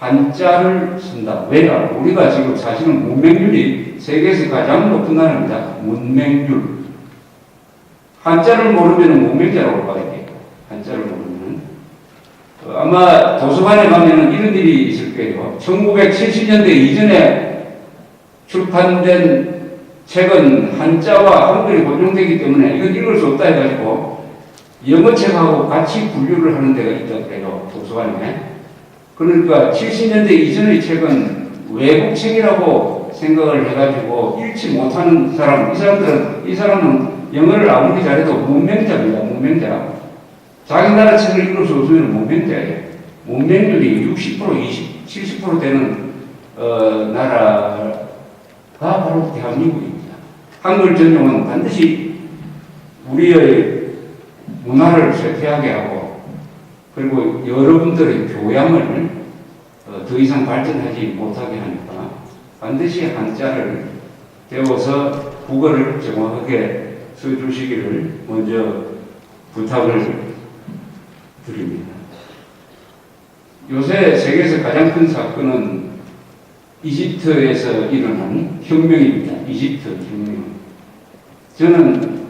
한자를 쓴다. 왜냐? 우리가 지금 사실은 문맹률이 세계에서 가장 높은 나라입니다. 문맹률. 한자를 모르면 문맹자라고 봐야 돼요. 한자를 모르면. 아마 도서관에 가면은 이런 일이 있을 거예요. 1970년대 이전에 출판된 책은 한자와 한글이 고정되기 때문에 이건 읽을 수 없다 해가지고 영어책하고 같이 분류를 하는 데가 있다고 해요. 도서관에. 그러니까 70년대 이전의 책은 외국책이라고 생각을 해가지고 읽지 못하는 사람, 이 사람은 영어를 아무리 잘해도 문맹자입니다. 문맹자. 자기 나라 책을 읽을 수 없으면 문맹자예요. 문맹률이 60%, 70% 되는 나라가 바로 대한민국입니다. 한글 전용은 반드시 우리의 문화를 쇠퇴하게 하고 그리고 여러분들의 교양을 더 이상 발전하지 못하게 하니까 반드시 한자를 배워서 국어를 정확하게 써주시기를 먼저 부탁을 드립니다. 요새 세계에서 가장 큰 사건은 이집트에서 일어난 혁명입니다. 이집트 혁명. 저는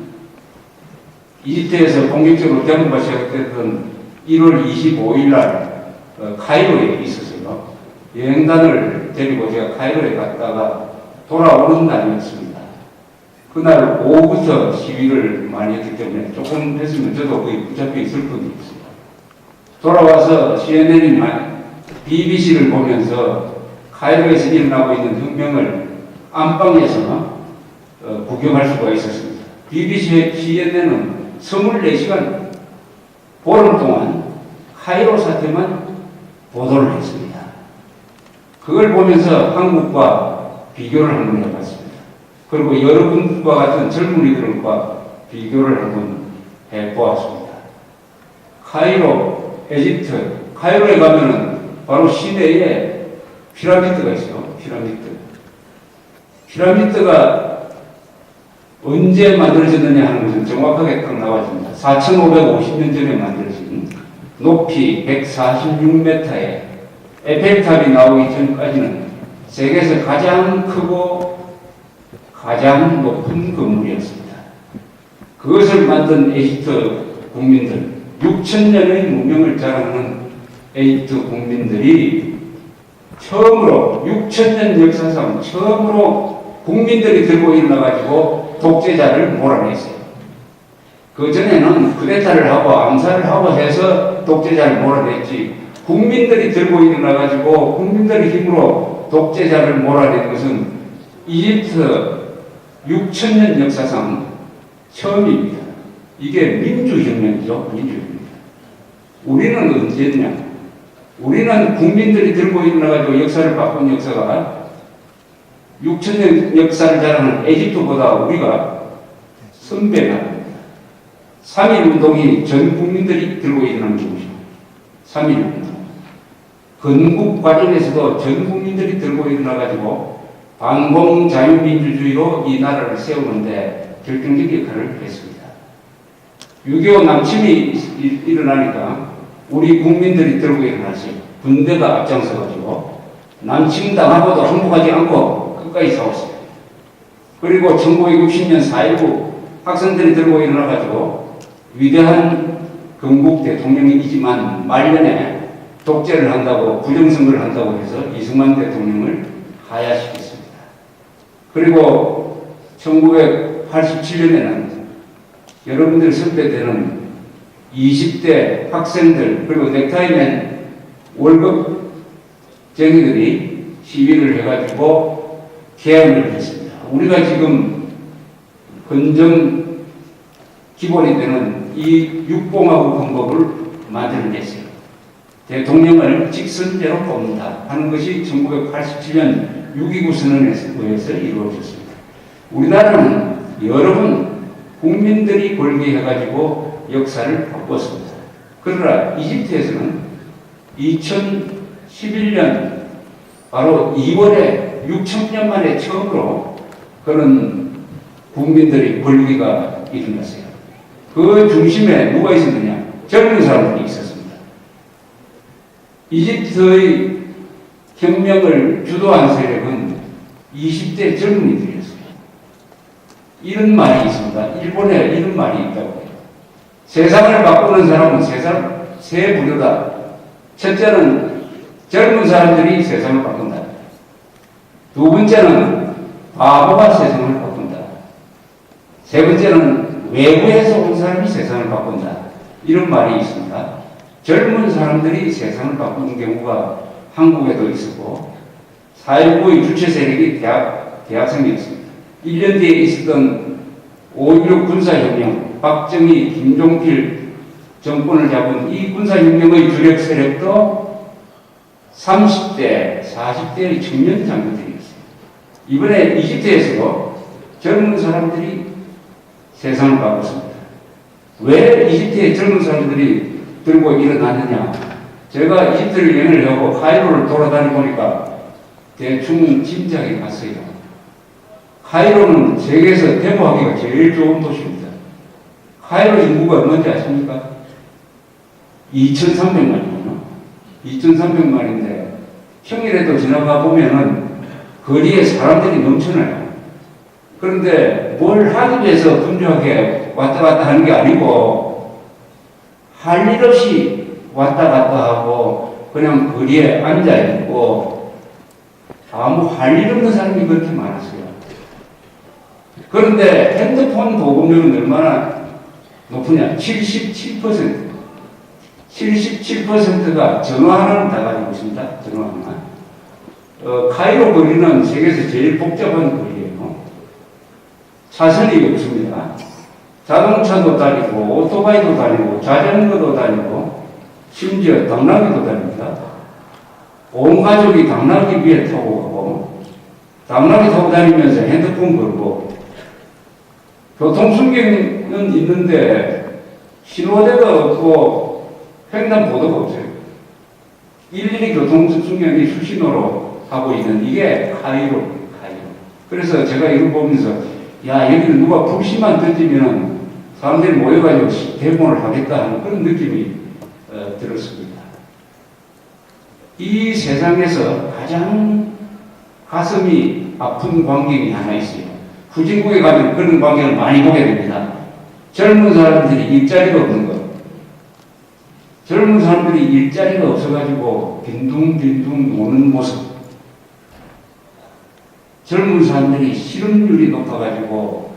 이집트에서 본격적으로 대학교가 시작됐던 1월 25일 날 카이로에 있었어요. 여행단을 데리고 제가 카이로에 갔다가 돌아오는 날이었습니다. 그날 오후부터 시위를 많이 했기 때문에 조금 했으면 저도 거의 붙잡혀 있을 뻔했습니다. 돌아와서 CNN이나 BBC를 보면서 카이로에서 일어나고 있는 혁명을 안방에서 구경할 수가 있었습니다. BBC, CNN은 24시간 보름 동안 카이로 사태만 보도를 했습니다. 그걸 보면서 한국과 비교를 한번 해봤습니다. 그리고 여러분과 같은 젊은이들과 비교를 한번 해보았습니다. 카이로, 에집트, 카이로에 가면은 바로 시내에 피라미드가 있어요. 피라미드가 언제 만들어졌느냐 하는 것은 정확하게 딱 나와집니다. 4,550년 전에 만들어진 높이 146m의 에펠탑이 나오기 전까지는 세계에서 가장 크고 가장 높은 건물이었습니다. 그것을 만든 에집트 국민들, 6,000년의 문명을 자랑하는 에집트 국민들이 처음으로 6,000년 역사상 처음으로 국민들이 들고 일어나가지고 독재자를 몰아냈어요. 그 전에는 쿠데타를 하고 암살을 하고 해서 독재자를 몰아냈지 국민들이 들고 일어나가지고 국민들의 힘으로 독재자를 몰아낸 것은 이집트 6,000년 역사상 처음입니다. 이게 민주혁명이죠. 민주혁명. 우리는 언제냐? 우리는 국민들이 들고 일어나가지고 역사를 바꾼 역사가 6,000년 역사를 자랑하는 에집트보다 우리가 선배가 3.1운동이 전 국민들이 들고 일어나는 것이죠. 3.1운동. 건국 과정에서도 전 국민들이 들고 일어나가지고 반공 자유민주주의로 이 나라를 세우는데 결정적 역할을 했습니다. 6.25 남침이 일어나니까 우리 국민들이 들고 일어났어요. 군대가 앞장서가지고 남침당하고도 항복하지 않고 끝까지 싸웠어요. 그리고 1960년 4.19 학생들이 들고 일어나가지고 위대한 건국 대통령이지만 말년에 독재를 한다고 부정선거를 한다고 해서 이승만 대통령을 하야시켰습니다. 그리고 1987년에는 여러분들 선배 때는 20대 학생들 그리고 넥타이맨 월급쟁이들이 시위를 해가지고 개항을 했습니다. 우리가 지금 헌정 기본이 되는 이 육공화국 헌법을 만들어냈어요. 대통령을 직선제로 뽑는다 하는 것이 1987년 6.29 선언에 의해서 이루어졌습니다. 우리나라는 여러분 국민들이 걸기해가지고 역사를 바꿨습니다. 그러나 이집트에서는 2011년 바로 2월에 6,000년 만에 처음으로 그런 국민들이 벌기가 일어났어요. 그 중심에 누가 있었느냐? 젊은 사람들이 있었습니다. 이집트의 혁명을 주도한 세력은 20대 젊은이들이었어요. 이런 말이 있습니다. 일본에 이런 말이 있다고 해요. 세상을 바꾸는 사람은 세 부류다. 첫째는 젊은 사람들이 세상을 바꾼다. 두 번째는 바보가 세상을 바꾼다. 세 번째는 외부에서 온 사람이 세상을 바꾼다. 이런 말이 있습니다. 젊은 사람들이 세상을 바꾸는 경우가 한국에도 있었고 4.19의 주체 세력이 대학생이었습니다. 1년 뒤에 있었던 5.16 군사혁명, 박정희, 김종필 정권을 잡은 이 군사혁명의 주력 세력도 30대, 40대의 청년 장교들이었어요. 이번에 이집트에서도 젊은 사람들이 세상을 바꿨습니다. 왜 이집트의 젊은 사람들이 들고 일어나느냐? 제가 이집트를 여행을 하고 카이로를 돌아다니 보니까 대충 짐작이 갔어요. 카이로는 세계에서 대모하기가 제일 좋은 도시입니다. 카이로 인구가 뭔지 아십니까? 2,300만이거든요. 2,300만인데 평일에도 지나가 보면은 거리에 사람들이 넘쳐나요. 그런데 뭘 하기 위해서 분주하게 왔다 갔다 하는 게 아니고 할 일 없이 왔다 갔다 하고 그냥 거리에 앉아있고 아무 할 일 없는 사람이 그렇게 많았어요. 그런데 핸드폰 보급률은 얼마나 높으냐? 77%. 77%가 전화 하나는 다 가지고 있습니다. 전화 하나. 카이로 거리는 세계에서 제일 복잡한 거리예요. 차선이 없습니다. 자동차도 다니고 오토바이도 다니고 자전거도 다니고 심지어 당나귀도 다닙니다. 온 가족이 당나귀 위에 타고 가고 당나귀 타고 다니면서 핸드폰 걸고 교통순경은 있는데 신호대가 없고 횡단보도가 없어요. 일일이 교통순경이 수신호로 하고 있는 이게 카이로. 그래서 제가 이걸 보면서 야 여기는 누가 불씨만 던지면 사람들이 모여가지고 대본을 하겠다 하는 그런 느낌이 들었습니다. 이 세상에서 가장 가슴이 아픈 광경이 하나 있어요. 후진국에 가면 그런 광경을 많이 보게 됩니다. 젊은 사람들이 일자리가 없는 것. 젊은 사람들이 일자리가 없어가지고 빈둥빈둥 노는 모습. 젊은 사람들이 실업률이 높아가지고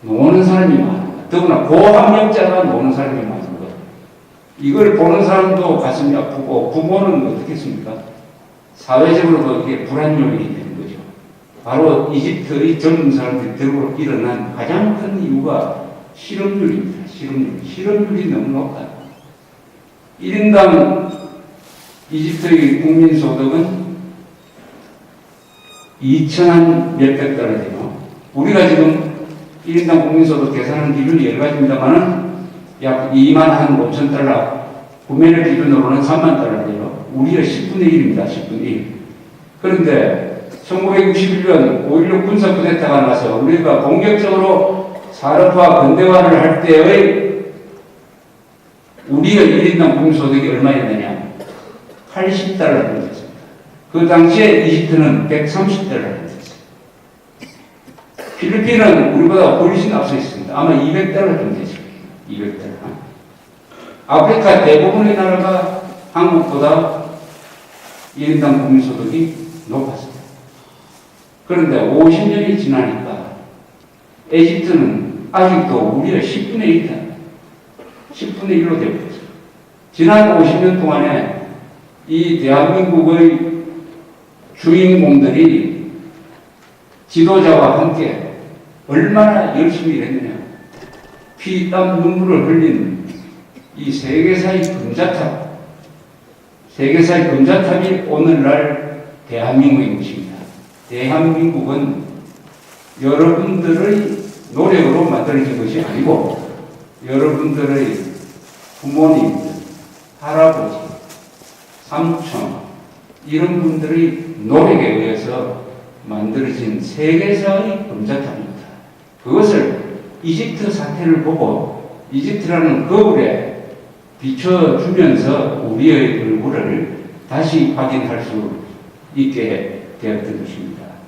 노는 사람이 많은 것. 더구나 고학력자가 노는 사람이 많은 것. 이걸 보는 사람도 가슴이 아프고 부모는 어떻겠습니까? 사회적으로도 이게 불안요인이 되는 거죠. 바로 이집트의 젊은 사람들이 들고 일어난 가장 큰 이유가 실업률입니다. 실업률이 너무 높다. 1인당 이집트의 국민소득은 2,000한 몇백 달러 돼요. 우리가 지금 1인당 국민소득 계산하는 기준이 여러 가지입니다만은 약 2만 한 5천 달러, 구매력 기준으로는 3만 달러 돼요. 우리의 10분의 1입니다. 10분의 1. 그런데 1961년 5.16 군사 쿠데타가 나서 우리가 본격적으로 산업화, 근대화를 할 때의 우리의 1인당 국민소득이 얼마였느냐? 80달러 정도 됐습니다. 그 당시에 이집트는 130달러 정도 됐어요. 필리핀은 우리보다 훨씬 앞서 있습니다. 아마 200달러 정도 됐습니다. 200달러. 아프리카 대부분의 나라가 한국보다 1인당 국민소득이 높았습니다. 그런데 50년이 지나니까 이집트는 아직도 우리의 10분의 1이다. 10분의 1로 되고 있습니다. 지난 50년 동안에 이 대한민국의 주인공들이 지도자와 함께 얼마나 열심히 일했느냐. 피, 땀, 눈물을 흘린 이 세계사의 금자탑. 세계사의 금자탑이 오늘날 대한민국인 것입니다. 대한민국은 여러분들의 노력으로 만들어진 것이 아니고 여러분들의 부모님, 할아버지, 삼촌 이런 분들의 노력에 의해서 만들어진 세계사의 금자탑입니다. 그것을 이집트 사태를 보고 이집트라는 거울에 비춰주면서 우리의 얼굴을 다시 확인할 수 있게 되었던 것입니다.